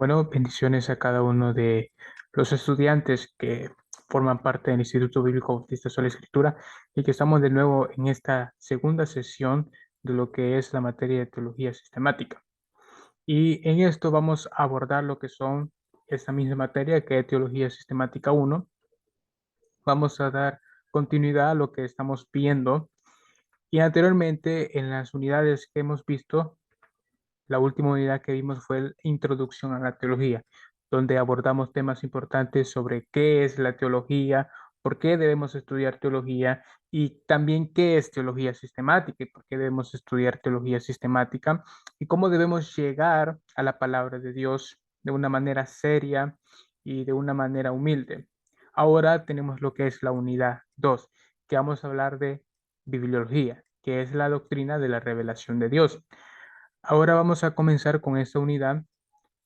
Bueno, bendiciones a cada uno de los estudiantes que forman parte del Instituto Bíblico Bautista Sola Escritura y que estamos de nuevo en esta segunda sesión de lo que es la materia de teología sistemática. Y en esto vamos a abordar lo que son esta misma materia que es teología sistemática 1. Vamos a dar continuidad a lo que estamos viendo y anteriormente en las unidades que hemos visto. La última unidad que vimos fue la Introducción a la Teología, donde abordamos temas importantes sobre qué es la teología, por qué debemos estudiar teología y también qué es teología sistemática y por qué debemos estudiar teología sistemática y cómo debemos llegar a la palabra de Dios de una manera seria y de una manera humilde. Ahora tenemos lo que es la unidad 2, que vamos a hablar de bibliología, que es la doctrina de la revelación de Dios. Ahora vamos a comenzar con esta unidad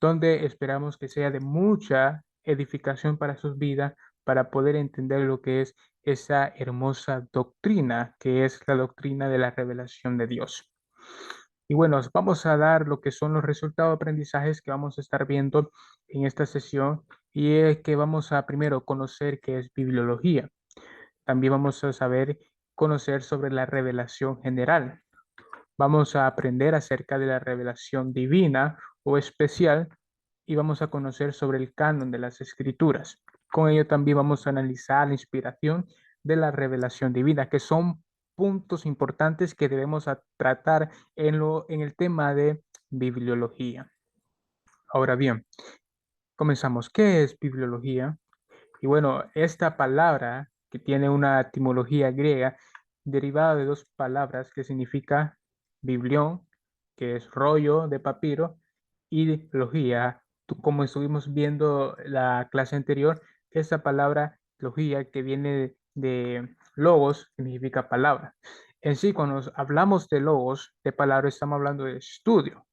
donde esperamos que sea de mucha edificación para sus vidas, para poder entender lo que es esa hermosa doctrina, que es la doctrina de la revelación de Dios. Y bueno, vamos a dar lo que son los resultados de aprendizajes que vamos a estar viendo en esta sesión y es que vamos a primero conocer qué es bibliología. También vamos a conocer sobre la revelación general. Vamos a aprender acerca de la revelación divina o especial y vamos a conocer sobre el canon de las escrituras. Con ello también vamos a analizar la inspiración de la revelación divina, que son puntos importantes que debemos tratar en el tema de bibliología. Ahora bien, comenzamos. ¿Qué es bibliología? Y bueno, esta palabra que tiene una etimología griega derivada de dos palabras que significa biblión, que es rollo de papiro, y logía. Como estuvimos viendo la clase anterior, esa palabra logía que viene de logos significa palabra. En sí, cuando hablamos de logos, de palabra, estamos hablando de estudio,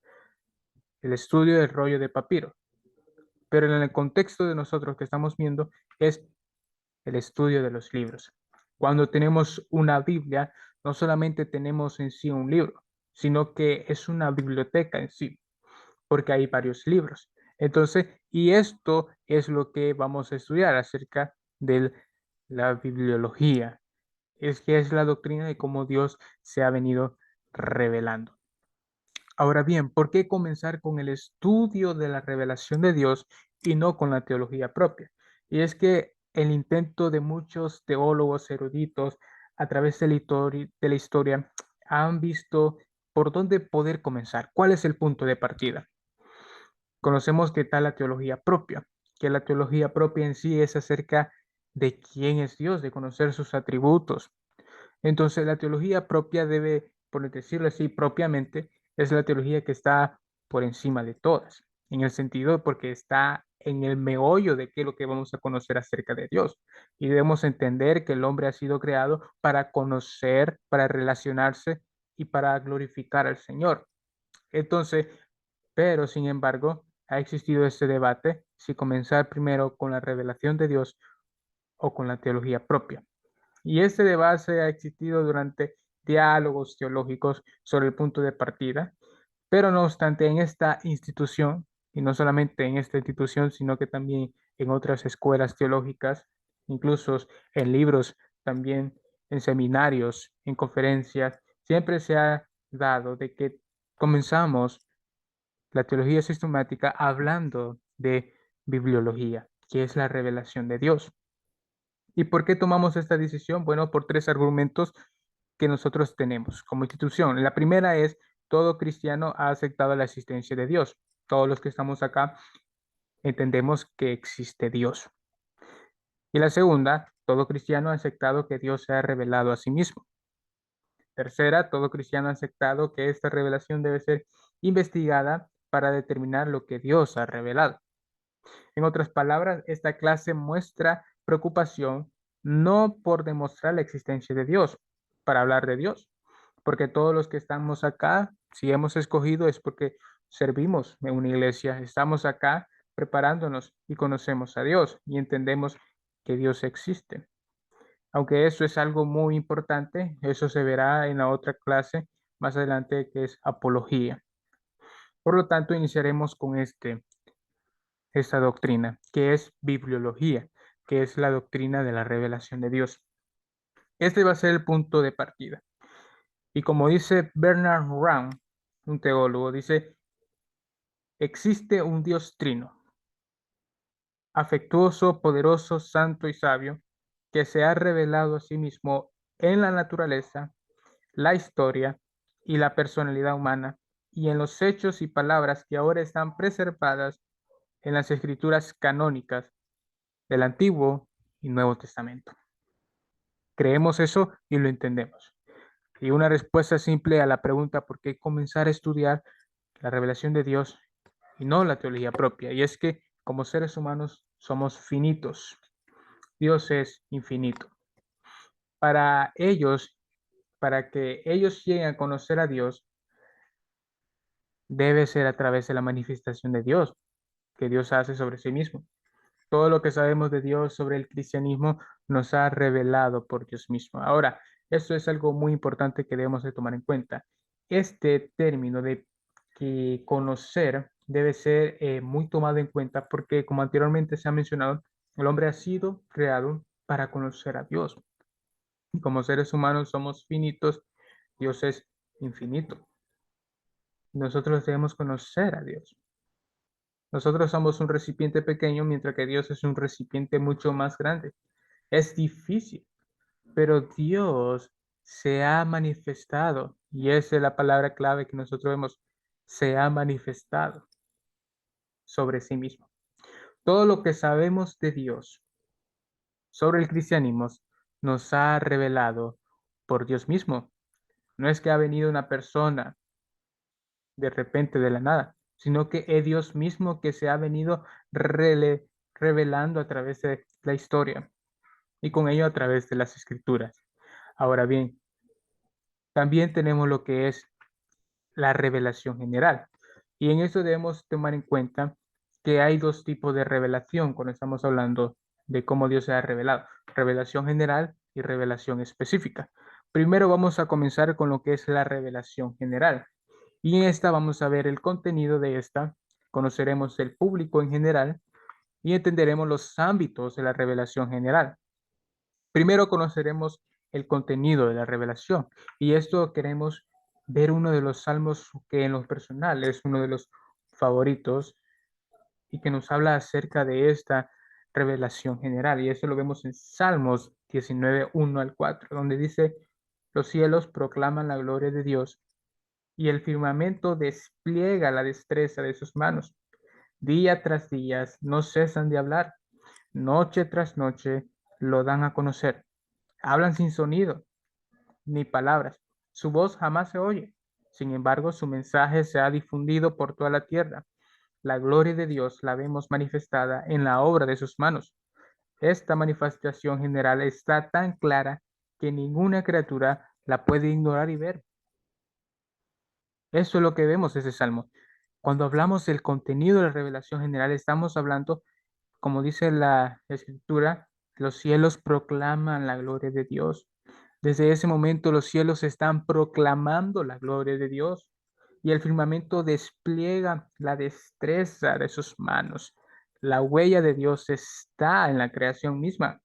el estudio del rollo de papiro. Pero en el contexto de nosotros que estamos viendo es el estudio de los libros. Cuando tenemos una Biblia, no solamente tenemos en sí un libro, sino que es una biblioteca en sí, porque hay varios libros. Entonces, y esto es lo que vamos a estudiar acerca de la bibliología. Es que es la doctrina de cómo Dios se ha venido revelando. Ahora bien, ¿por qué comenzar con el estudio de la revelación de Dios y no con la teología propia? Y es que el intento de muchos teólogos eruditos a través de la historia han visto por dónde poder comenzar, cuál es el punto de partida. Conocemos que está la teología propia, que la teología propia en sí es acerca de quién es Dios, de conocer sus atributos. Entonces, la teología propia debe, por decirlo así, propiamente, es la teología que está por encima de todas, en el sentido porque está en el meollo de qué es lo que vamos a conocer acerca de Dios. Y debemos entender que el hombre ha sido creado para conocer, para relacionarse y para glorificar al Señor. Entonces, pero sin embargo, ha existido este debate si comenzar primero con la revelación de Dios o con la teología propia. Y este debate ha existido durante diálogos teológicos sobre el punto de partida, pero no obstante, en esta institución, y no solamente en esta institución, sino que también en otras escuelas teológicas, incluso en libros, también en seminarios, en conferencias, siempre se ha dado de que comenzamos la teología sistemática hablando de bibliología, que es la revelación de Dios. ¿Y por qué tomamos esta decisión? Bueno, por tres argumentos que nosotros tenemos como institución. La primera es, todo cristiano ha aceptado la existencia de Dios. Todos los que estamos acá entendemos que existe Dios. Y la segunda, todo cristiano ha aceptado que Dios se ha revelado a sí mismo. Tercera, todo cristiano ha aceptado que esta revelación debe ser investigada para determinar lo que Dios ha revelado. En otras palabras, esta clase muestra preocupación no por demostrar la existencia de Dios, para hablar de Dios, porque todos los que estamos acá, si hemos escogido es porque servimos en una iglesia, estamos acá preparándonos y conocemos a Dios y entendemos que Dios existe. Aunque eso es algo muy importante, eso se verá en la otra clase más adelante que es apología. Por lo tanto, iniciaremos con este. esta doctrina, que es bibliología, que es la doctrina de la revelación de Dios. Este va a ser el punto de partida. Y como dice Bernard Round, un teólogo, dice, existe un Dios trino, afectuoso, poderoso, santo y sabio, que se ha revelado a sí mismo en la naturaleza, la historia y la personalidad humana, y en los hechos y palabras que ahora están preservadas en las escrituras canónicas del Antiguo y Nuevo Testamento. Creemos eso y lo entendemos. Y una respuesta simple a la pregunta por qué comenzar a estudiar la revelación de Dios y no la teología propia. Y es que como seres humanos somos finitos. Dios es infinito. Para ellos, para que ellos lleguen a conocer a Dios, debe ser a través de la manifestación de Dios, que Dios hace sobre sí mismo. Todo lo que sabemos de Dios sobre el cristianismo nos ha revelado por Dios mismo. Ahora, esto es algo muy importante que debemos de tomar en cuenta. Este término de que conocer debe ser muy tomado en cuenta porque, como anteriormente se ha mencionado, el hombre ha sido creado para conocer a Dios. Y como seres humanos somos finitos, Dios es infinito. Nosotros debemos conocer a Dios. Nosotros somos un recipiente pequeño, mientras que Dios es un recipiente mucho más grande. Es difícil, pero Dios se ha manifestado, y esa es la palabra clave que nosotros vemos, se ha manifestado sobre sí mismo. Todo lo que sabemos de Dios sobre el cristianismo nos ha revelado por Dios mismo. No es que ha venido una persona de repente de la nada, sino que es Dios mismo que se ha venido revelando a través de la historia y con ello a través de las escrituras. Ahora bien, también tenemos lo que es la revelación general. Y en eso debemos tomar en cuenta que hay dos tipos de revelación cuando estamos hablando de cómo Dios se ha revelado. Revelación general y revelación específica. Primero vamos a comenzar con lo que es la revelación general. Y en esta vamos a ver el contenido de esta, conoceremos el público en general y entenderemos los ámbitos de la revelación general. Primero conoceremos el contenido de la revelación y esto queremos ver uno de los salmos que en lo personal es uno de los favoritos y que nos habla acerca de esta revelación general y eso lo vemos en Salmos 19, 1 al 4, donde dice, los cielos proclaman la gloria de Dios y el firmamento despliega la destreza de sus manos. Día tras día no cesan de hablar, noche tras noche lo dan a conocer. Hablan sin sonido ni palabras. Su voz jamás se oye. Sin embargo, su mensaje se ha difundido por toda la tierra. La gloria de Dios la vemos manifestada en la obra de sus manos. Esta manifestación general está tan clara que ninguna criatura la puede ignorar y ver. Eso es lo que vemos en ese salmo. Cuando hablamos del contenido de la revelación general, estamos hablando, como dice la escritura, los cielos proclaman la gloria de Dios. Desde ese momento los cielos están proclamando la gloria de Dios y el firmamento despliega la destreza de sus manos. La huella de Dios está en la creación misma.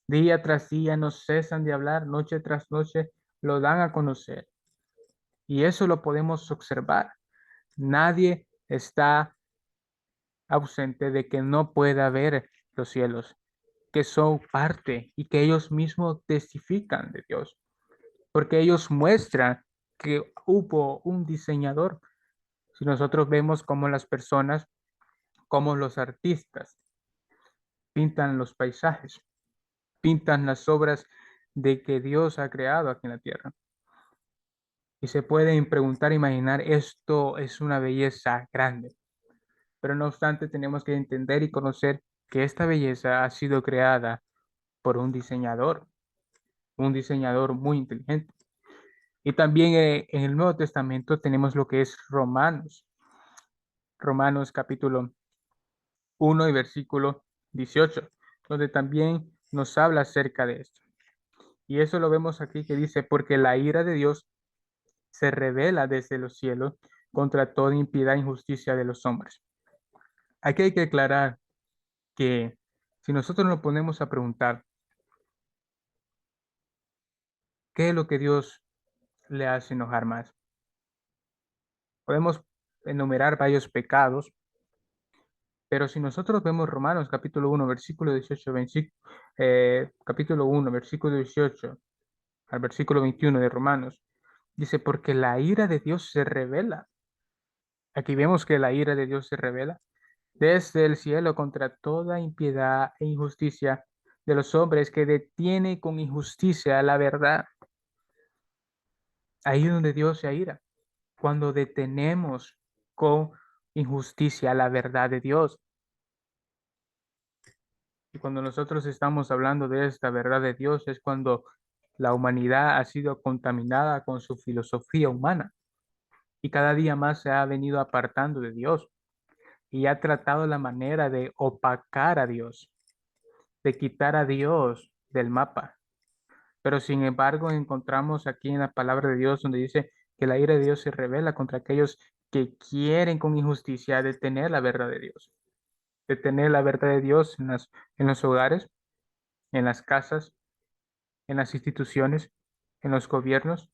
Día tras día no cesan de hablar, noche tras noche lo dan a conocer. Y eso lo podemos observar. Nadie está ausente de que no pueda ver los cielos, que son parte y que ellos mismos testifican de Dios, porque ellos muestran que hubo un diseñador. Si nosotros vemos cómo las personas, como los artistas, pintan los paisajes, pintan las obras de que Dios ha creado aquí en la tierra. Y se pueden preguntar, imaginar, esto es una belleza grande. Pero no obstante, tenemos que entender y conocer que esta belleza ha sido creada por un diseñador muy inteligente. Y también en el Nuevo Testamento tenemos lo que es Romanos. Romanos capítulo 1 y versículo 18, donde también nos habla acerca de esto. Y eso lo vemos aquí que dice, porque la ira de Dios se revela desde los cielos contra toda impiedad e injusticia de los hombres. Aquí hay que aclarar que si nosotros nos ponemos a preguntar qué es lo que Dios le hace enojar más, podemos enumerar varios pecados, pero si nosotros vemos Romanos capítulo 1, versículo 18, capítulo 1, versículo 18 al versículo 21 de Romanos, dice, porque la ira de Dios se revela. Aquí vemos que la ira de Dios se revela desde el cielo contra toda impiedad e injusticia de los hombres que detiene con injusticia la verdad. Ahí es donde Dios se aira, cuando detenemos con injusticia la verdad de Dios. Y cuando nosotros estamos hablando de esta verdad de Dios es cuando la humanidad ha sido contaminada con su filosofía humana y cada día más se ha venido apartando de Dios y ha tratado la manera de opacar a Dios, de quitar a Dios del mapa. Pero sin embargo encontramos aquí en la palabra de Dios donde dice que la ira de Dios se revela contra aquellos que quieren con injusticia detener la verdad de Dios, detener la verdad de Dios en los hogares, en las casas, en las instituciones, en los gobiernos.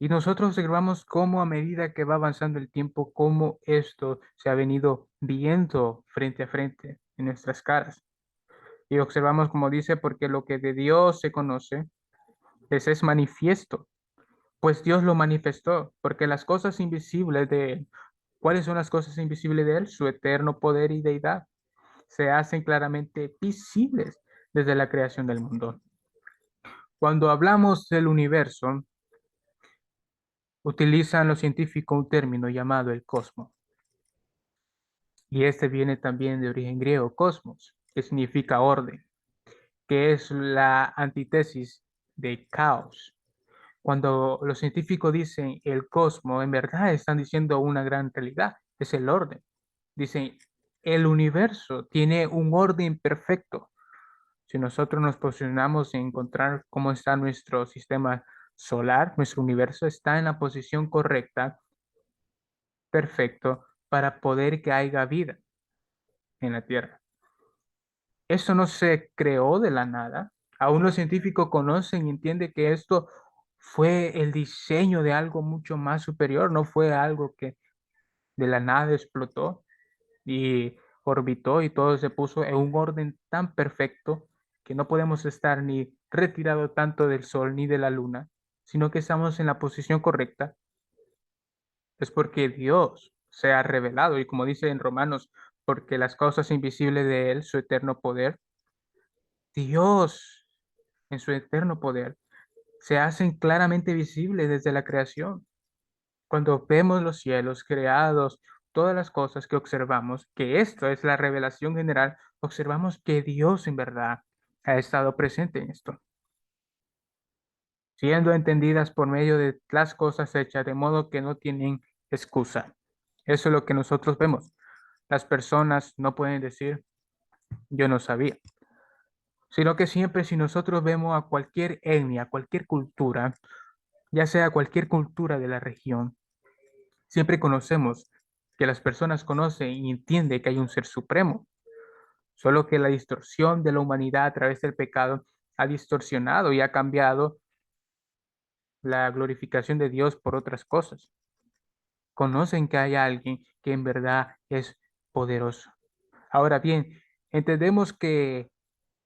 Y nosotros observamos cómo a medida que va avanzando el tiempo, cómo esto se ha venido viendo frente a frente en nuestras caras. Y observamos como dice, porque lo que de Dios se conoce les es manifiesto, pues Dios lo manifestó, porque las cosas invisibles de Él, ¿cuáles son las cosas invisibles de Él? Su eterno poder y deidad se hacen claramente visibles desde la creación del mundo. Cuando hablamos del universo, utilizan los científicos un término llamado el cosmos, y este viene también de origen griego, cosmos, que significa orden, que es la antítesis de caos. Cuando los científicos dicen el cosmos, en verdad están diciendo una gran realidad, es el orden. Dicen, el universo tiene un orden perfecto. Si nosotros nos posicionamos en encontrar cómo está nuestro sistema solar, nuestro universo está en la posición correcta, perfecto, para poder que haya vida en la Tierra. Eso no se creó de la nada. Aún los científicos conocen y entienden que esto fue el diseño de algo mucho más superior, no fue algo que de la nada explotó y orbitó y todo se puso en un orden tan perfecto que no podemos estar ni retirado tanto del Sol ni de la Luna, sino que estamos en la posición correcta. Es porque Dios se ha revelado y como dice en Romanos, porque las cosas invisibles de Él, su eterno poder, Dios en su eterno poder se hacen claramente visibles desde la creación. Cuando vemos los cielos creados, todas las cosas que observamos, que esto es la revelación general, observamos que Dios en verdad ha estado presente en esto, siendo entendidas por medio de las cosas hechas, de modo que no tienen excusa. Eso es lo que nosotros vemos. Las personas no pueden decir, yo no sabía, sino que siempre si nosotros vemos a cualquier etnia, cualquier cultura, ya sea cualquier cultura de la región, siempre conocemos que las personas conocen y entienden que hay un ser supremo, solo que la distorsión de la humanidad a través del pecado ha distorsionado y ha cambiado la glorificación de Dios por otras cosas. Conocen que hay alguien que en verdad es poderoso. Ahora bien, entendemos que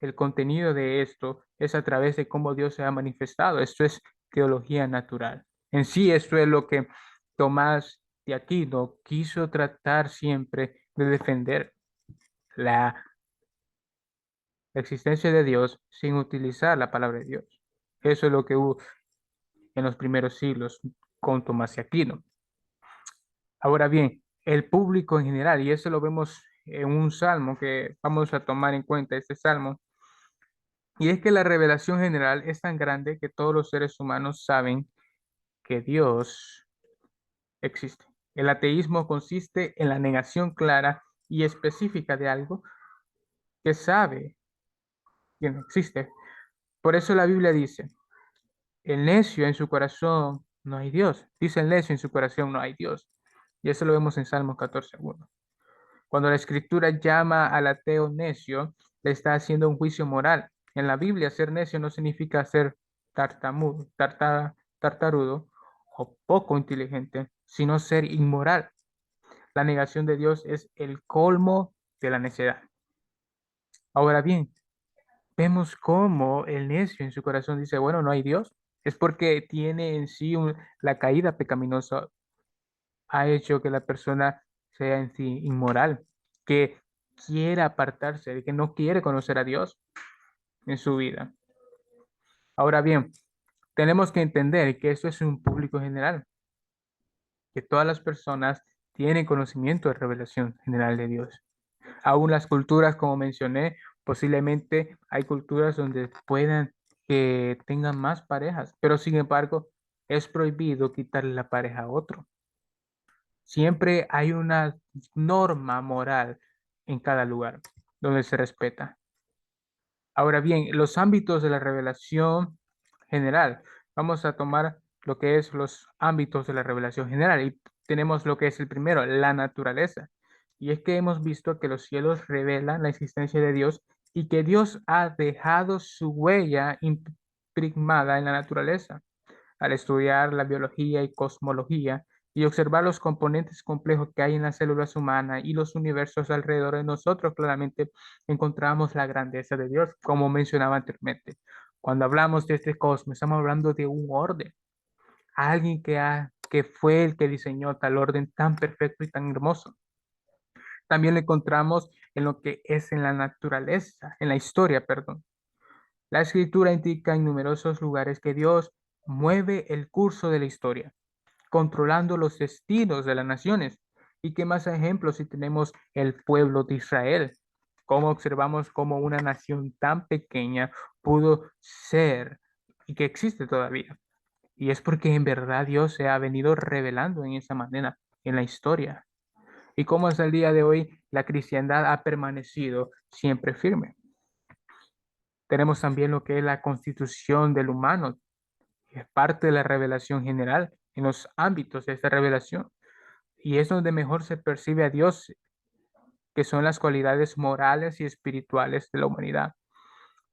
el contenido de esto es a través de cómo Dios se ha manifestado. Esto es teología natural. En sí, esto es lo que Tomás de Aquino quiso tratar siempre de defender la existencia de Dios sin utilizar la palabra de Dios. Eso es lo que hubo en los primeros siglos con Tomás de Aquino. Ahora bien, el público en general, y eso lo vemos en un salmo que vamos a tomar en cuenta, este salmo, y es que la revelación general es tan grande que todos los seres humanos saben que Dios existe. El ateísmo consiste en la negación clara y específica de algo que sabe que no existe. Por eso la Biblia dice, el necio en su corazón no hay Dios. Dice el necio en su corazón no hay Dios. Y eso lo vemos en Salmos 14:1. Cuando la Escritura llama al ateo necio, le está haciendo un juicio moral. En la Biblia, ser necio no significa ser tartarudo o poco inteligente, sino ser inmoral. La negación de Dios es el colmo de la necedad. Ahora bien, vemos cómo el necio en su corazón dice, bueno, no hay Dios. Es porque tiene en sí la caída pecaminosa ha hecho que la persona sea en sí inmoral, que quiera apartarse, que no quiere conocer a Dios en su vida. Ahora bien, tenemos que entender que esto es un público general, que todas las personas tienen conocimiento de revelación general de Dios. Aún las culturas, como mencioné, posiblemente hay culturas donde puedan que tengan más parejas, pero sin embargo es prohibido quitarle la pareja a otro. Siempre hay una norma moral en cada lugar donde se respeta. Ahora bien, los ámbitos de la revelación general. Vamos a tomar lo que es los ámbitos de la revelación general y tenemos lo que es el primero, la naturaleza. Y es que hemos visto que los cielos revelan la existencia de Dios y que Dios ha dejado su huella imprimada en la naturaleza. Al estudiar la biología y cosmología y observar los componentes complejos que hay en las células humanas y los universos alrededor de nosotros, claramente encontramos la grandeza de Dios, como mencionaba anteriormente. Cuando hablamos de este cosmos, estamos hablando de un orden, alguien que fue el que diseñó tal orden tan perfecto y tan hermoso. También lo encontramos en lo que es en la naturaleza, en la historia, perdón. La escritura indica en numerosos lugares que Dios mueve el curso de la historia, controlando los destinos de las naciones. ¿Y qué más ejemplos si tenemos el pueblo de Israel? Cómo observamos cómo una nación tan pequeña pudo ser y que existe todavía. Y es porque en verdad Dios se ha venido revelando en esa manera en la historia. Y cómo hasta el día de hoy la cristiandad ha permanecido siempre firme. Tenemos también lo que es la constitución del humano, que es parte de la revelación general en los ámbitos de esta revelación. Y es donde mejor se percibe a Dios, que son las cualidades morales y espirituales de la humanidad.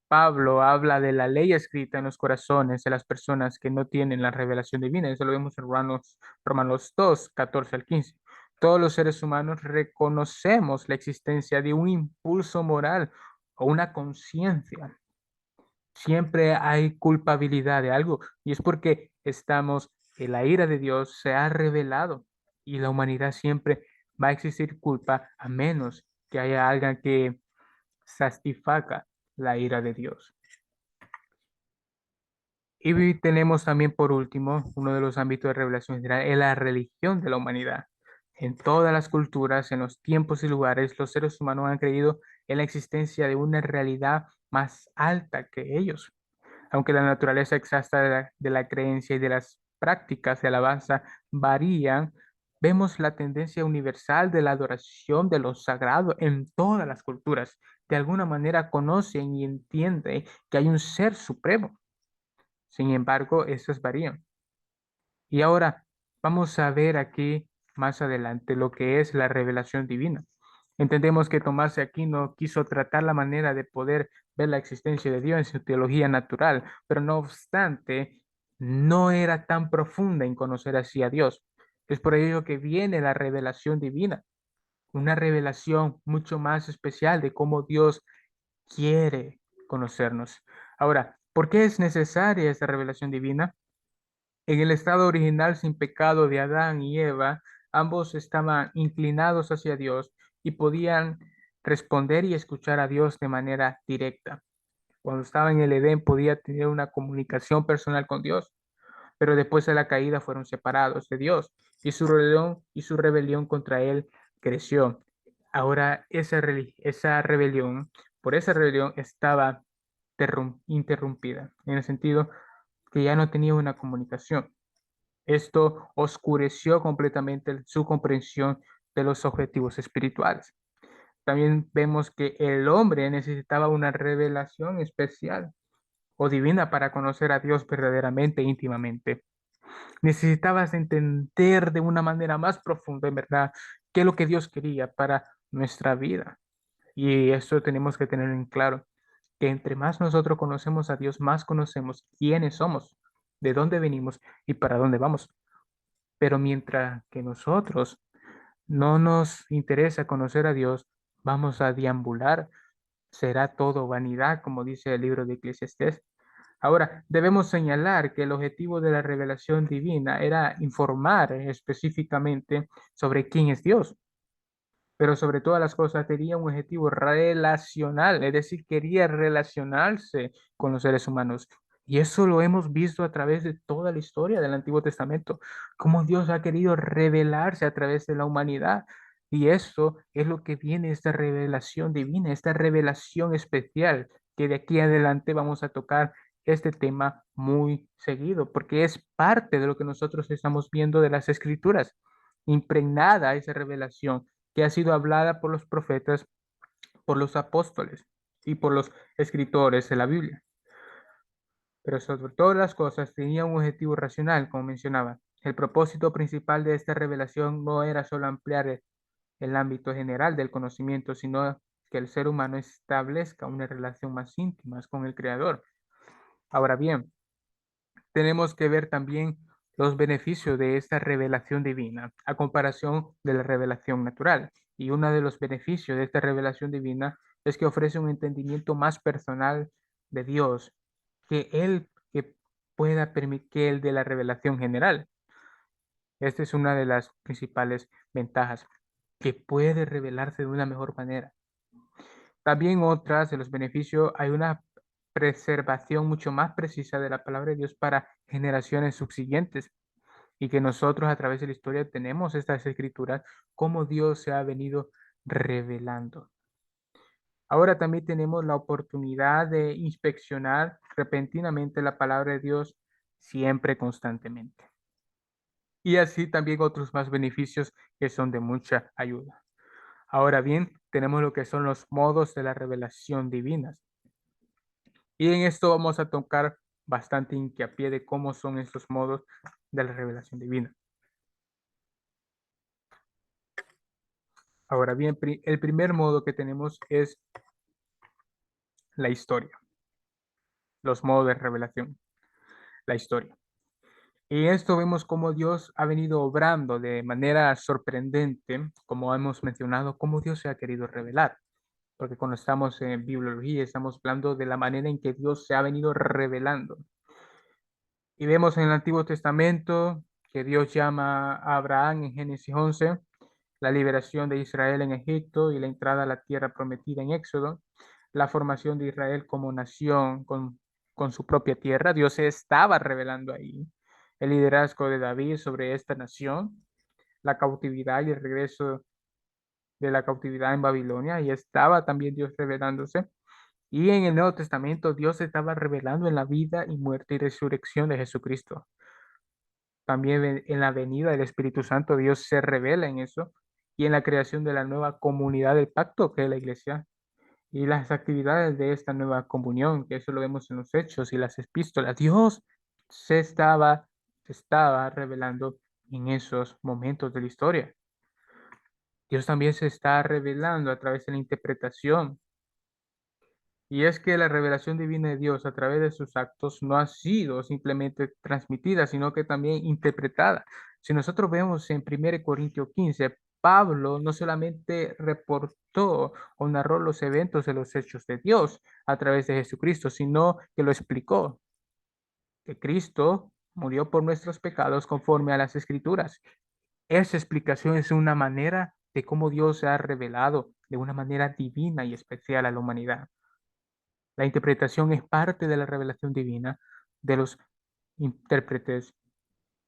Pablo habla de la ley escrita en los corazones de las personas que no tienen la revelación divina. Eso lo vemos en Romanos 2, 14 al 15. Todos los seres humanos reconocemos la existencia de un impulso moral o una conciencia. Siempre hay culpabilidad de algo y es porque la ira de Dios se ha revelado y la humanidad siempre va a existir culpa a menos que haya alguien que satisfaga la ira de Dios. Y tenemos también por último uno de los ámbitos de revelación general, es la religión de la humanidad. En todas las culturas, en los tiempos y lugares, los seres humanos han creído en la existencia de una realidad más alta que ellos. Aunque la naturaleza exacta de la creencia y de las prácticas de alabanza varían, vemos la tendencia universal de la adoración de lo sagrado en todas las culturas. De alguna manera conocen y entienden que hay un ser supremo. Sin embargo, estos varían. Y ahora vamos a ver aquí más adelante lo que es la revelación divina. Entendemos que Tomás de Aquino quiso tratar la manera de poder ver la existencia de Dios en su teología natural, pero no obstante, no era tan profunda en conocer así a Dios. Es por ello que viene la revelación divina, una revelación mucho más especial de cómo Dios quiere conocernos. Ahora, ¿por qué es necesaria esta revelación divina? En el estado original sin pecado de Adán y Eva, ambos estaban inclinados hacia Dios y podían responder y escuchar a Dios de manera directa. Cuando estaba en el Edén podía tener una comunicación personal con Dios, pero después de la caída fueron separados de Dios y su rebelión contra Él creció. Ahora por esa rebelión estaba interrumpida, en el sentido que ya no tenía una comunicación. Esto oscureció completamente su comprensión de los objetivos espirituales. También vemos que el hombre necesitaba una revelación especial o divina para conocer a Dios verdaderamente, íntimamente. Necesitabas entender de una manera más profunda, en verdad, qué es lo que Dios quería para nuestra vida. Y esto tenemos que tener en claro, que entre más nosotros conocemos a Dios, más conocemos quiénes somos, de dónde venimos y para dónde vamos. Pero mientras que nosotros no nos interesa conocer a Dios, vamos a deambular, será todo vanidad, como dice el libro de Eclesiastés. Ahora, debemos señalar que el objetivo de la revelación divina era informar específicamente sobre quién es Dios, pero sobre todas las cosas tenía un objetivo relacional, es decir, quería relacionarse con los seres humanos. Y eso lo hemos visto a través de toda la historia del Antiguo Testamento, cómo Dios ha querido revelarse a través de la humanidad. Y eso es lo que viene esta revelación divina, esta revelación especial, que de aquí adelante vamos a tocar este tema muy seguido, porque es parte de lo que nosotros estamos viendo de las Escrituras, impregnada esa revelación que ha sido hablada por los profetas, por los apóstoles y por los escritores de la Biblia. Pero sobre todas las cosas tenía un objetivo racional, como mencionaba. El propósito principal de esta revelación no era solo ampliar el ámbito general del conocimiento, sino que el ser humano establezca una relación más íntima con el Creador. Ahora bien, tenemos que ver también los beneficios de esta revelación divina a comparación de la revelación natural. Y uno de los beneficios de esta revelación divina es que ofrece un entendimiento más personal de Dios que pueda permitir que el de la revelación general. Esta es una de las principales ventajas, que puede revelarse de una mejor manera. También otras de los beneficios, hay una preservación mucho más precisa de la palabra de Dios para generaciones subsiguientes y que nosotros a través de la historia tenemos estas escrituras, cómo Dios se ha venido revelando. Ahora también tenemos la oportunidad de inspeccionar repentinamente la palabra de Dios siempre constantemente. Y así también otros más beneficios que son de mucha ayuda. Ahora bien, tenemos lo que son los modos de la revelación divinas. Y en esto vamos a tocar bastante hincapié de cómo son estos modos de la revelación divina. Ahora bien, el primer modo que tenemos es la historia, los modos de revelación, la historia. Y en esto vemos cómo Dios ha venido obrando de manera sorprendente, como hemos mencionado, cómo Dios se ha querido revelar. Porque cuando estamos en bibliología estamos hablando de la manera en que Dios se ha venido revelando. Y vemos en el Antiguo Testamento que Dios llama a Abraham en Génesis 11, la liberación de Israel en Egipto y la entrada a la tierra prometida en Éxodo, la formación de Israel como nación con su propia tierra. Dios se estaba revelando ahí. El liderazgo de David sobre esta nación, la cautividad y el regreso de la cautividad en Babilonia, y estaba también Dios revelándose. Y en el Nuevo Testamento Dios se estaba revelando en la vida y muerte y resurrección de Jesucristo. También en la venida del Espíritu Santo Dios se revela en eso y en la creación de la nueva comunidad del pacto que es la iglesia y las actividades de esta nueva comunión, que eso lo vemos en los hechos y las epístolas. Dios se estaba revelando en esos momentos de la historia. Dios también se está revelando a través de la interpretación. Y es que la revelación divina de Dios a través de sus actos no ha sido simplemente transmitida, sino que también interpretada. Si nosotros vemos en 1 Corintios 15, Pablo no solamente reportó o narró los eventos de los hechos de Dios a través de Jesucristo, sino que lo explicó, que Cristo murió por nuestros pecados conforme a las Escrituras. Esa explicación es una manera de cómo Dios se ha revelado de una manera divina y especial a la humanidad. La interpretación es parte de la revelación divina de los intérpretes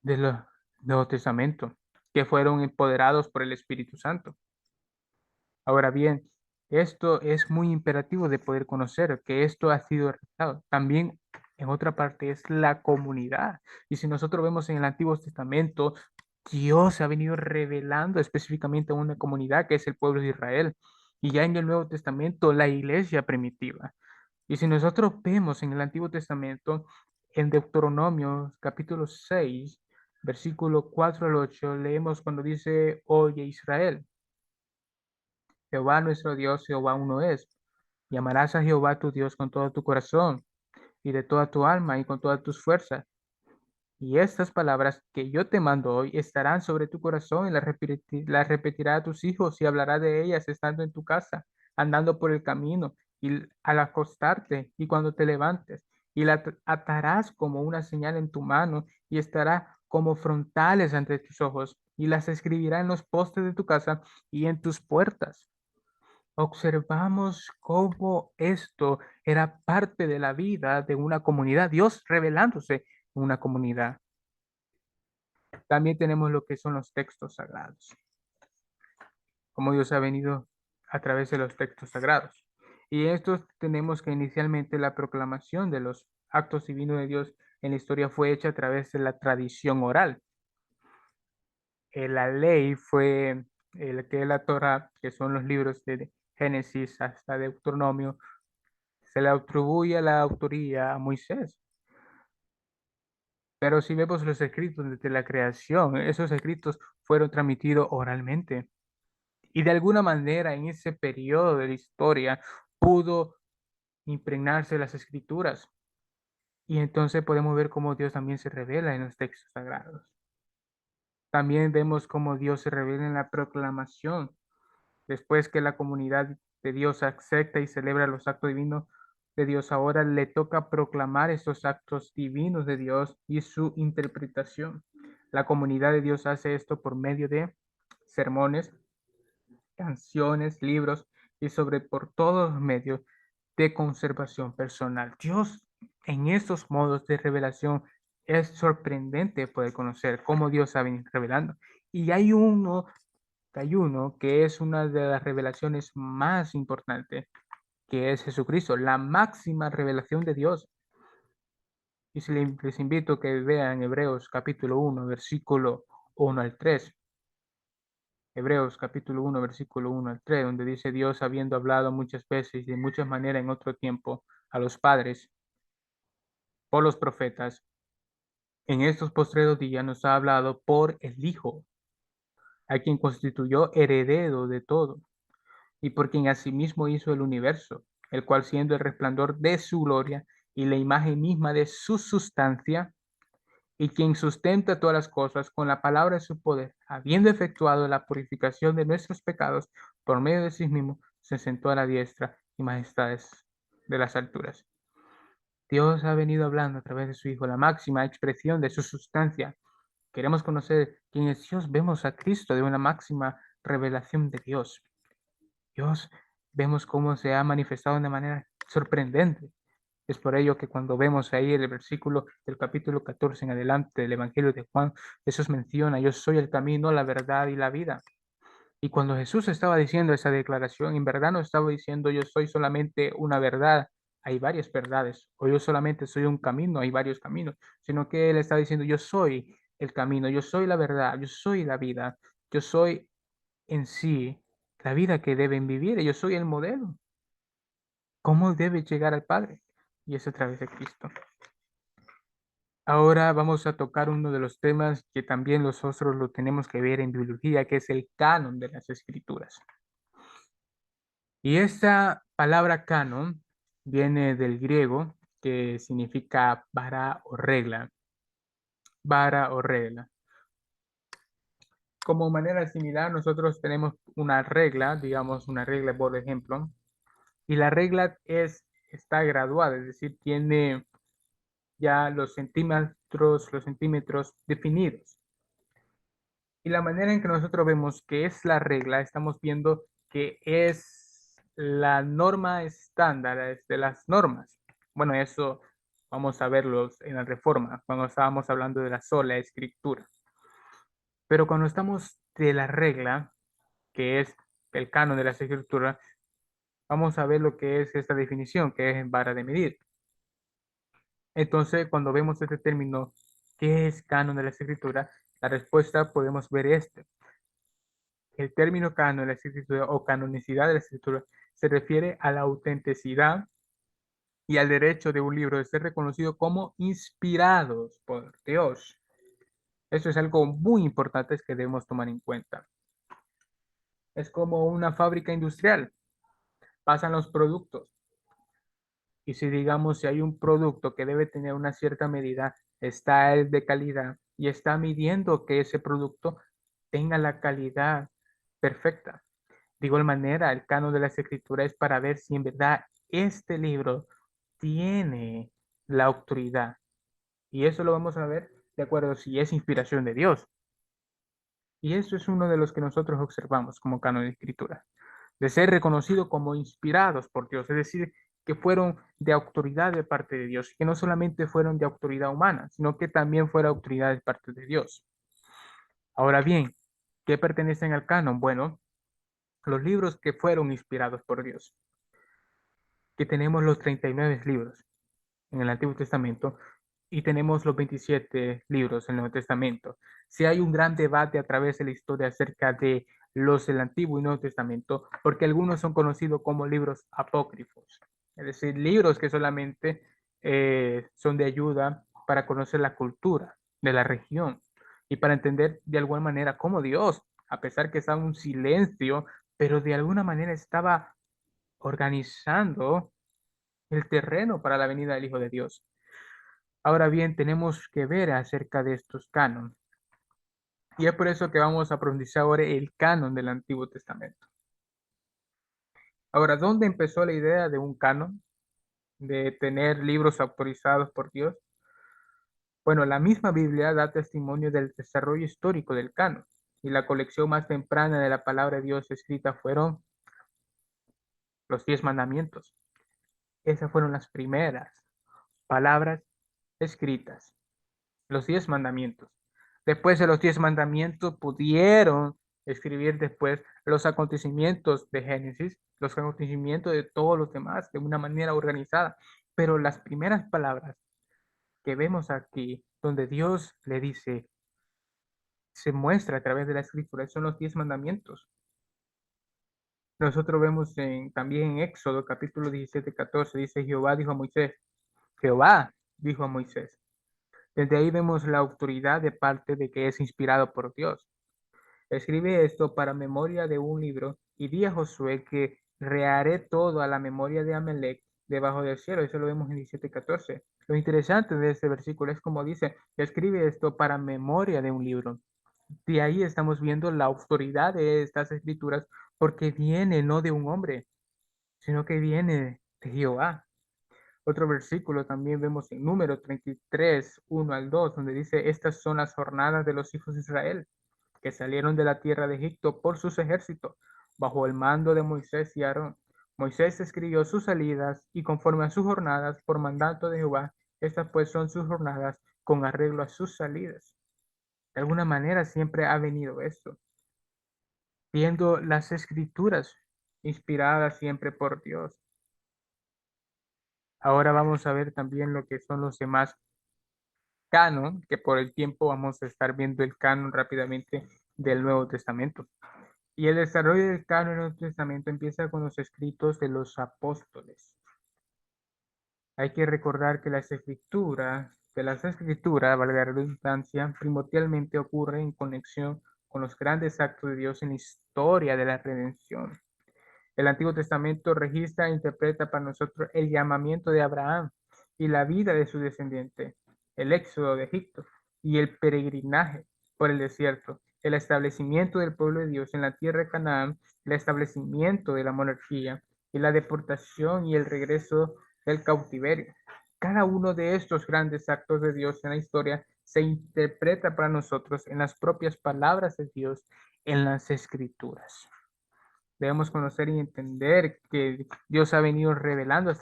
del Nuevo Testamento, que fueron empoderados por el Espíritu Santo. Ahora bien, esto es muy imperativo de poder conocer, que esto ha sido realizado. También, en otra parte, es la comunidad. Y si nosotros vemos en el Antiguo Testamento, Dios se ha venido revelando específicamente a una comunidad que es el pueblo de Israel. Y ya en el Nuevo Testamento, la iglesia primitiva. Y si nosotros vemos en el Antiguo Testamento, en Deuteronomio capítulo 6, versículo 4 al 8, leemos cuando dice, oye Israel, Jehová nuestro Dios, Jehová uno es. Y amarás a Jehová tu Dios con todo tu corazón y de toda tu alma y con todas tus fuerzas. Y estas palabras que yo te mando hoy estarán sobre tu corazón y las repetirá a tus hijos y hablará de ellas estando en tu casa, andando por el camino y al acostarte y cuando te levantes. Y la atarás como una señal en tu mano y estará como frontales ante tus ojos y las escribirá en los postes de tu casa y en tus puertas. Observamos cómo esto era parte de la vida de una comunidad, Dios revelándose en una comunidad. También tenemos lo que son los textos sagrados, como Dios ha venido a través de los textos sagrados. Y estos tenemos que inicialmente la proclamación de los actos divinos de Dios en la historia fue hecha a través de la tradición oral. La ley fue el que es la Torá, que son los libros de Génesis hasta Deuteronomio, se le atribuye la autoría a Moisés. Pero si vemos los escritos desde la creación, esos escritos fueron transmitidos oralmente. Y de alguna manera en ese periodo de la historia pudo impregnarse las escrituras. Y entonces podemos ver cómo Dios también se revela en los textos sagrados. También vemos cómo Dios se revela en la proclamación. Después que la comunidad de Dios acepta y celebra los actos divinos de Dios, ahora le toca proclamar estos actos divinos de Dios y su interpretación. La comunidad de Dios hace esto por medio de sermones, canciones, libros y por todos los medios de conservación personal. Dios en estos modos de revelación es sorprendente poder conocer cómo Dios ha venido revelando. Y hay uno que es una de las revelaciones más importantes, que es Jesucristo, la máxima revelación de Dios. Y si les invito a que vean Hebreos capítulo 1, versículo 1 al 3. Hebreos capítulo 1, versículo 1 al 3, donde dice Dios habiendo hablado muchas veces y de muchas maneras en otro tiempo a los padres por los profetas, en estos postreros días nos ha hablado por el Hijo, a quien constituyó heredero de todo, y por quien asimismo hizo el universo, el cual siendo el resplandor de su gloria y la imagen misma de su sustancia, y quien sustenta todas las cosas con la palabra de su poder, habiendo efectuado la purificación de nuestros pecados por medio de sí mismo, se sentó a la diestra y majestades de las alturas. Dios ha venido hablando a través de su Hijo, la máxima expresión de su sustancia. Queremos conocer quién es Dios. Vemos a Cristo de una máxima revelación de Dios. Dios, vemos cómo se ha manifestado de una manera sorprendente. Es por ello que cuando vemos ahí el versículo del capítulo 14 en adelante del Evangelio de Juan, Jesús menciona, yo soy el camino, la verdad y la vida. Y cuando Jesús estaba diciendo esa declaración, en verdad no estaba diciendo yo soy solamente una verdad, hay varias verdades, o yo solamente soy un camino, hay varios caminos, sino que Él está diciendo yo soy el camino, yo soy la verdad, yo soy la vida, yo soy en sí la vida que deben vivir, y yo soy el modelo, cómo debe llegar al Padre, y es a través de Cristo. Ahora vamos a tocar uno de los temas que también nosotros lo tenemos que ver en biología, que es el canon de las escrituras. Y esta palabra canon viene del griego, que significa vara o regla. Vara o regla. Como manera similar, nosotros tenemos una regla, digamos una regla por ejemplo, y la regla está graduada, es decir, tiene ya los centímetros definidos. Y la manera en que nosotros vemos que es la regla, estamos viendo que es la norma estándar es de las normas. Bueno, eso vamos a verlo en la Reforma, cuando estábamos hablando de la sola escritura. Pero cuando estamos de la regla, que es el canon de la escritura, vamos a ver lo que es esta definición, que es vara de medir. Entonces, cuando vemos este término, ¿qué es canon de la escritura? La respuesta podemos ver este. El término canon de la escritura o canonicidad de la escritura se refiere a la autenticidad y al derecho de un libro de ser reconocido como inspirados por Dios. Eso es algo muy importante que debemos tomar en cuenta. Es como una fábrica industrial. Pasan los productos. Y si digamos, si hay un producto que debe tener una cierta medida, está el de calidad y está midiendo que ese producto tenga la calidad perfecta. De igual manera, el canon de las escrituras es para ver si en verdad este libro tiene la autoridad. Y eso lo vamos a ver de acuerdo si es inspiración de Dios. Y eso es uno de los que nosotros observamos como canon de escritura, de ser reconocido como inspirados por Dios, es decir, que fueron de autoridad de parte de Dios, y que no solamente fueron de autoridad humana, sino que también fuera autoridad de parte de Dios. Ahora bien, ¿qué pertenecen al canon? Bueno, los libros que fueron inspirados por Dios, que tenemos los 39 libros en el Antiguo Testamento y tenemos los 27 libros en el Nuevo Testamento. Si hay un gran debate a través de la historia acerca de los del Antiguo y Nuevo Testamento, porque algunos son conocidos como libros apócrifos, es decir, libros que solamente son de ayuda para conocer la cultura de la región y para entender de alguna manera cómo Dios, a pesar que estaba en un silencio, pero de alguna manera estaba organizando el terreno para la venida del Hijo de Dios. Ahora bien, tenemos que ver acerca de estos cánones. Y es por eso que vamos a profundizar ahora el canon del Antiguo Testamento. Ahora, ¿dónde empezó la idea de un canon? De tener libros autorizados por Dios. Bueno, la misma Biblia da testimonio del desarrollo histórico del canon. Y la colección más temprana de la palabra de Dios escrita fueron los 10 mandamientos. Esas fueron las primeras palabras escritas. Los 10 mandamientos. Después de los 10 mandamientos pudieron escribir después los acontecimientos de Génesis, los acontecimientos de todos los demás de una manera organizada. Pero las primeras palabras que vemos aquí, donde Dios le dice, se muestra a través de la escritura, son los 10 mandamientos. Nosotros vemos también en Éxodo capítulo 17, 14, dice Jehová dijo a Moisés. Desde ahí vemos la autoridad de parte de que es inspirado por Dios. Escribe esto para memoria de un libro y di a Josué que reharé todo a la memoria de Amalek debajo del cielo. Eso lo vemos en 17:14. Lo interesante de este versículo es como dice, escribe esto para memoria de un libro. De ahí estamos viendo la autoridad de estas escrituras porque viene no de un hombre, sino que viene de Jehová. Otro versículo también vemos en Número 33, 1 al 2, donde dice, estas son las jornadas de los hijos de Israel, que salieron de la tierra de Egipto por sus ejércitos, bajo el mando de Moisés y Aarón. Moisés escribió sus salidas y conforme a sus jornadas, por mandato de Jehová, estas pues son sus jornadas con arreglo a sus salidas. De alguna manera siempre ha venido esto, viendo las escrituras inspiradas siempre por Dios. Ahora vamos a ver también lo que son los demás canon, que por el tiempo vamos a estar viendo el canon rápidamente del Nuevo Testamento. Y el desarrollo del canon del Nuevo Testamento empieza con los escritos de los apóstoles. Hay que recordar que las escrituras, valga la redundancia, primordialmente ocurren en conexión con los grandes actos de Dios en la historia de la redención. El Antiguo Testamento registra e interpreta para nosotros el llamamiento de Abraham y la vida de su descendiente, el éxodo de Egipto y el peregrinaje por el desierto, el establecimiento del pueblo de Dios en la tierra de Canaán, el establecimiento de la monarquía y la deportación y el regreso del cautiverio. Cada uno de estos grandes actos de Dios en la historia se interpreta para nosotros en las propias palabras de Dios en las Escrituras. Debemos conocer y entender que Dios ha venido revelando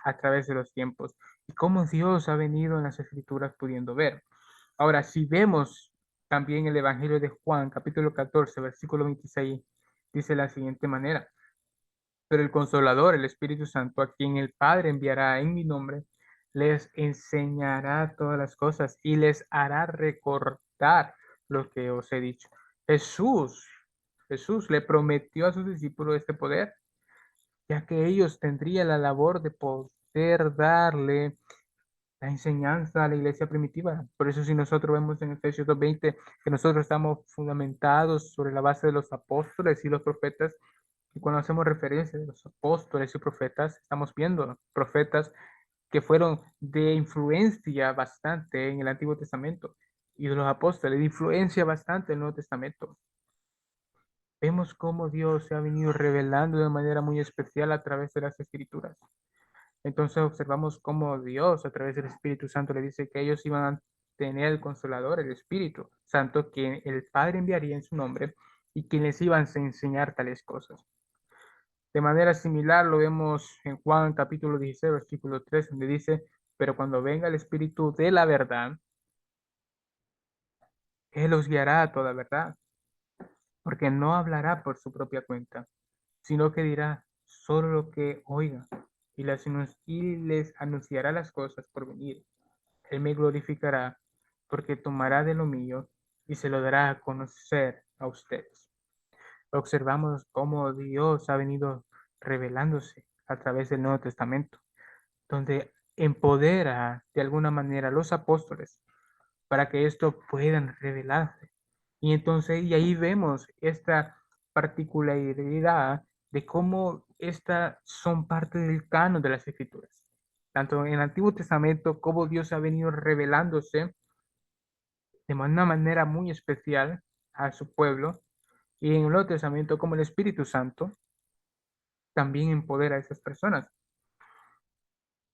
a través de los tiempos y cómo Dios ha venido en las escrituras pudiendo ver. Ahora, si vemos también el Evangelio de Juan, capítulo 14, versículo 26, dice de la siguiente manera, pero el Consolador, el Espíritu Santo, a quien el Padre enviará en mi nombre, les enseñará todas las cosas y les hará recordar lo que os he dicho. Jesús, Jesús le prometió a sus discípulos este poder, ya que ellos tendrían la labor de poder darle la enseñanza a la iglesia primitiva. Por eso si nosotros vemos en Efesios 2:20 que nosotros estamos fundamentados sobre la base de los apóstoles y los profetas, y cuando hacemos referencia de los apóstoles y profetas, estamos viendo profetas que fueron de influencia bastante en el Antiguo Testamento y de los apóstoles de influencia bastante en el Nuevo Testamento. Vemos cómo Dios se ha venido revelando de manera muy especial a través de las Escrituras. Entonces observamos cómo Dios a través del Espíritu Santo le dice que ellos iban a tener el Consolador, el Espíritu Santo, que el Padre enviaría en su nombre y quien les iba a enseñar tales cosas. De manera similar lo vemos en Juan capítulo 16, versículo 3, donde dice, pero cuando venga el Espíritu de la verdad, Él los guiará a toda verdad, porque no hablará por su propia cuenta, sino que dirá solo lo que oiga y les anunciará las cosas por venir. Él me glorificará porque tomará de lo mío y se lo dará a conocer a ustedes. Observamos cómo Dios ha venido revelándose a través del Nuevo Testamento, donde empodera de alguna manera a los apóstoles para que esto puedan revelarse. Y entonces, y ahí vemos esta particularidad de cómo estas son parte del canon de las Escrituras. Tanto en el Antiguo Testamento como Dios ha venido revelándose de una manera muy especial a su pueblo, y en el Nuevo Testamento como el Espíritu Santo también empodera a esas personas.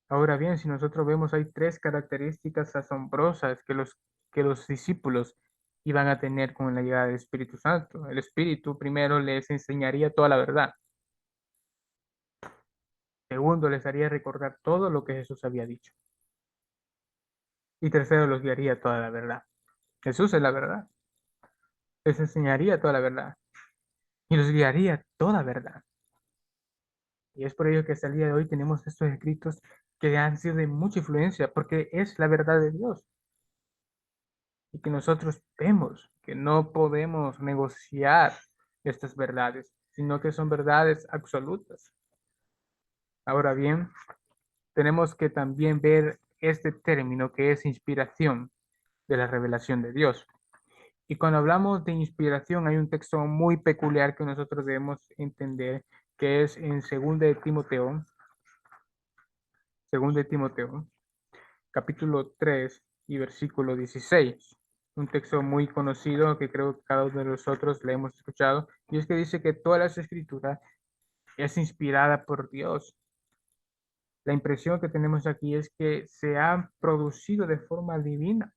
Ahora bien, si nosotros vemos, hay tres características asombrosas que los discípulos iban a tener con la llegada del Espíritu Santo. El Espíritu primero les enseñaría toda la verdad. Segundo, les haría recordar todo lo que Jesús había dicho. Y tercero, los guiaría toda la verdad. Jesús es la verdad. Les enseñaría toda la verdad. Y los guiaría toda verdad. Y es por ello que hasta el día de hoy tenemos estos escritos que han sido de mucha influencia, porque es la verdad de Dios. Y que nosotros vemos que no podemos negociar estas verdades, sino que son verdades absolutas. Ahora bien, tenemos que también ver este término que es inspiración de la revelación de Dios. Y cuando hablamos de inspiración, hay un texto muy peculiar que nosotros debemos entender, que es en 2 de Timoteo, capítulo 3 y versículo 16. Un texto muy conocido que creo que cada uno de nosotros le hemos escuchado, y es que dice que toda la escritura es inspirada por Dios. La impresión que tenemos aquí es que se ha producido de forma divina,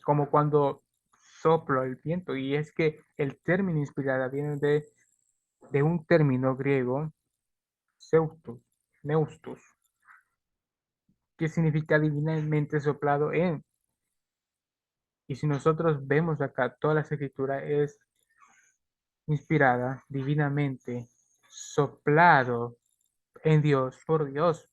como cuando sopla el viento, y es que el término inspirada viene de un término griego, seustos, neustos, que significa divinamente soplado en. Y si nosotros vemos acá, toda la escritura es inspirada divinamente, soplado en Dios, por Dios.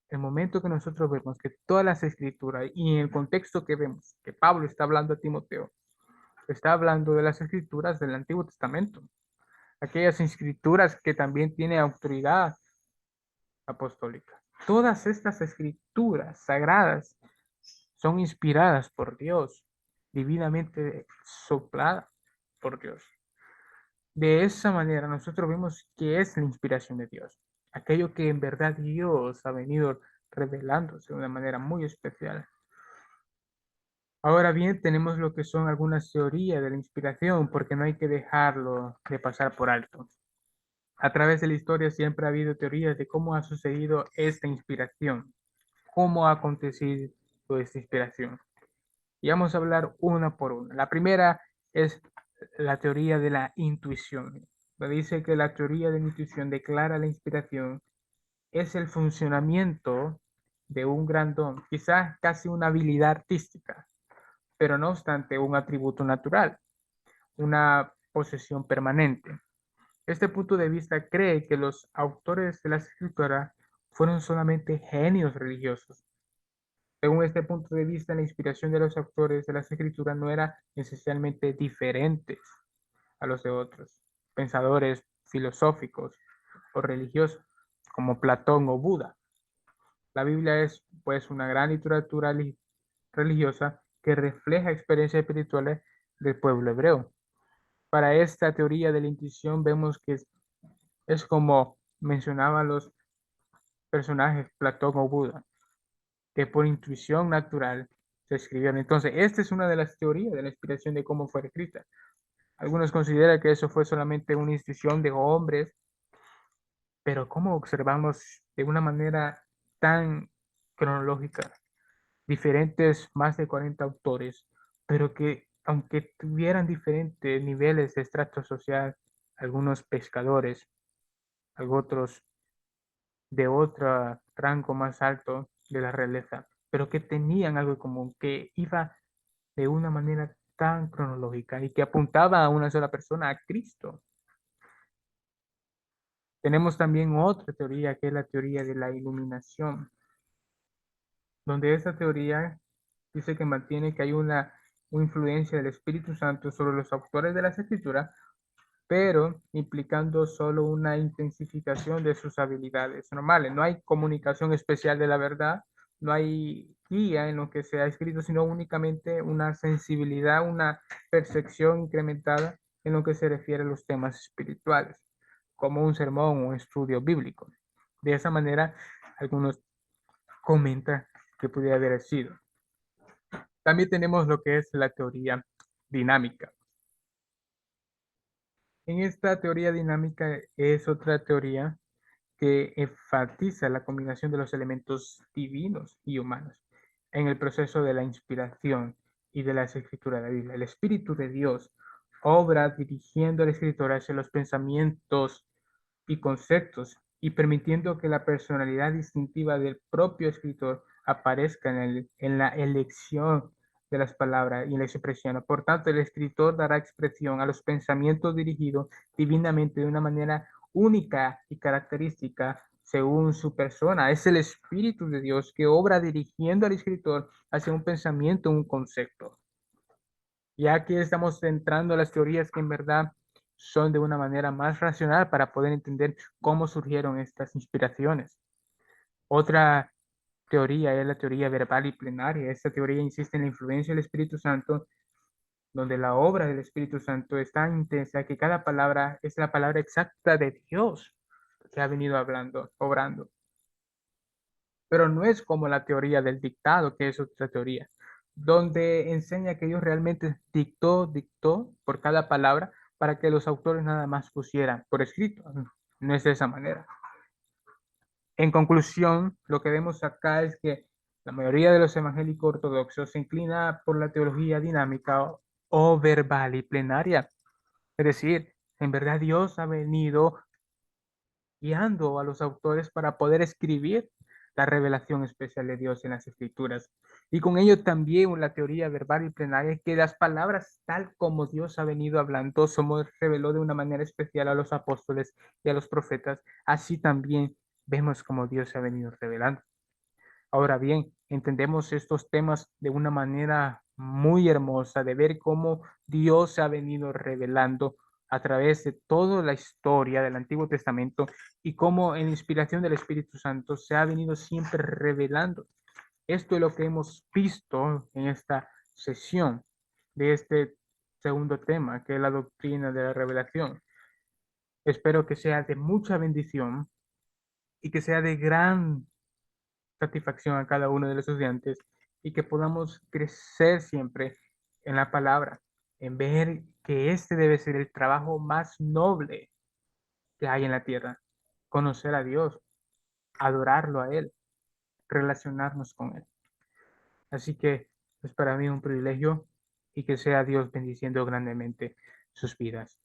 El momento que nosotros vemos que todas las escrituras y en el contexto que vemos que Pablo está hablando a Timoteo, está hablando de las escrituras del Antiguo Testamento, aquellas escrituras que también tienen autoridad apostólica. Todas estas escrituras sagradas son inspiradas por Dios, divinamente sopladas por Dios. De esa manera nosotros vemos que es la inspiración de Dios, aquello que en verdad Dios ha venido revelándose de una manera muy especial. Ahora bien, tenemos lo que son algunas teorías de la inspiración, porque no hay que dejarlo de pasar por alto. A través de la historia siempre ha habido teorías de cómo ha sucedido esta inspiración, cómo ha acontecido esta inspiración. Y vamos a hablar una por una. La primera es la teoría de la intuición. Me dice que la teoría de la intuición declara la inspiración es el funcionamiento de un gran don, quizás casi una habilidad artística, pero no obstante un atributo natural, una posesión permanente. Este punto de vista cree que los autores de la escritura fueron solamente genios religiosos. Según este punto de vista, la inspiración de los autores de las escrituras no era esencialmente diferentes a los de otros pensadores filosóficos o religiosos, como Platón o Buda. La Biblia es pues una gran literatura religiosa que refleja experiencias espirituales del pueblo hebreo. Para esta teoría de la intuición vemos que es como mencionaban los personajes Platón o Buda, que por intuición natural se escribieron. Entonces, esta es una de las teorías de la inspiración de cómo fue escrita. Algunos consideran que eso fue solamente una intuición de hombres, pero ¿cómo observamos de una manera tan cronológica diferentes, más de 40 autores, pero que aunque tuvieran diferentes niveles de estrato social, algunos pescadores, otros de otro rango más alto de la realeza, pero que tenían algo en común, que iba de una manera tan cronológica y que apuntaba a una sola persona, a Cristo? Tenemos también otra teoría, que es la teoría de la iluminación, donde esta teoría dice que mantiene que hay una influencia del Espíritu Santo sobre los autores de las Escrituras, pero implicando solo una intensificación de sus habilidades normales. No hay comunicación especial de la verdad, no hay guía en lo que se ha escrito, sino únicamente una sensibilidad, una percepción incrementada en lo que se refiere a los temas espirituales, como un sermón o un estudio bíblico. De esa manera, algunos comentan que pudiera haber sido. También tenemos lo que es la teoría dinámica. En esta teoría dinámica es otra teoría que enfatiza la combinación de los elementos divinos y humanos en el proceso de la inspiración y de las escrituras de la Biblia. El Espíritu de Dios obra dirigiendo al escritor hacia los pensamientos y conceptos y permitiendo que la personalidad distintiva del propio escritor aparezca en la elección de las palabras y en la expresión. Por tanto, el escritor dará expresión a los pensamientos dirigidos divinamente de una manera única y característica según su persona. Es el Espíritu de Dios que obra dirigiendo al escritor hacia un pensamiento, un concepto. Y aquí estamos entrando a las teorías que en verdad son de una manera más racional para poder entender cómo surgieron estas inspiraciones. Otra teoría es la teoría verbal y plenaria. Esta teoría insiste en la influencia del Espíritu Santo, donde la obra del Espíritu Santo es tan intensa que cada palabra es la palabra exacta de Dios que ha venido hablando, obrando. Pero no es como la teoría del dictado, que es otra teoría, donde enseña que Dios realmente dictó por cada palabra para que los autores nada más pusieran por escrito. No es de esa manera. En conclusión, lo que vemos acá es que la mayoría de los evangélicos ortodoxos se inclina por la teología dinámica o verbal y plenaria. Es decir, en verdad Dios ha venido guiando a los autores para poder escribir la revelación especial de Dios en las Escrituras. Y con ello también la teoría verbal y plenaria es que las palabras tal como Dios ha venido hablando, somos reveló de una manera especial a los apóstoles y a los profetas, así también vemos como Dios se ha venido revelando. Ahora bien, entendemos estos temas de una manera muy hermosa, de ver cómo Dios se ha venido revelando a través de toda la historia del Antiguo Testamento y cómo en la inspiración del Espíritu Santo se ha venido siempre revelando. Esto es lo que hemos visto en esta sesión de este segundo tema, que es la doctrina de la revelación. Espero que sea de mucha bendición y que sea de gran satisfacción a cada uno de los estudiantes y que podamos crecer siempre en la palabra, en ver que este debe ser el trabajo más noble que hay en la tierra, conocer a Dios, adorarlo a Él, relacionarnos con Él. Así que es para mí un privilegio y que sea Dios bendiciendo grandemente sus vidas.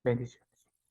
Bendición.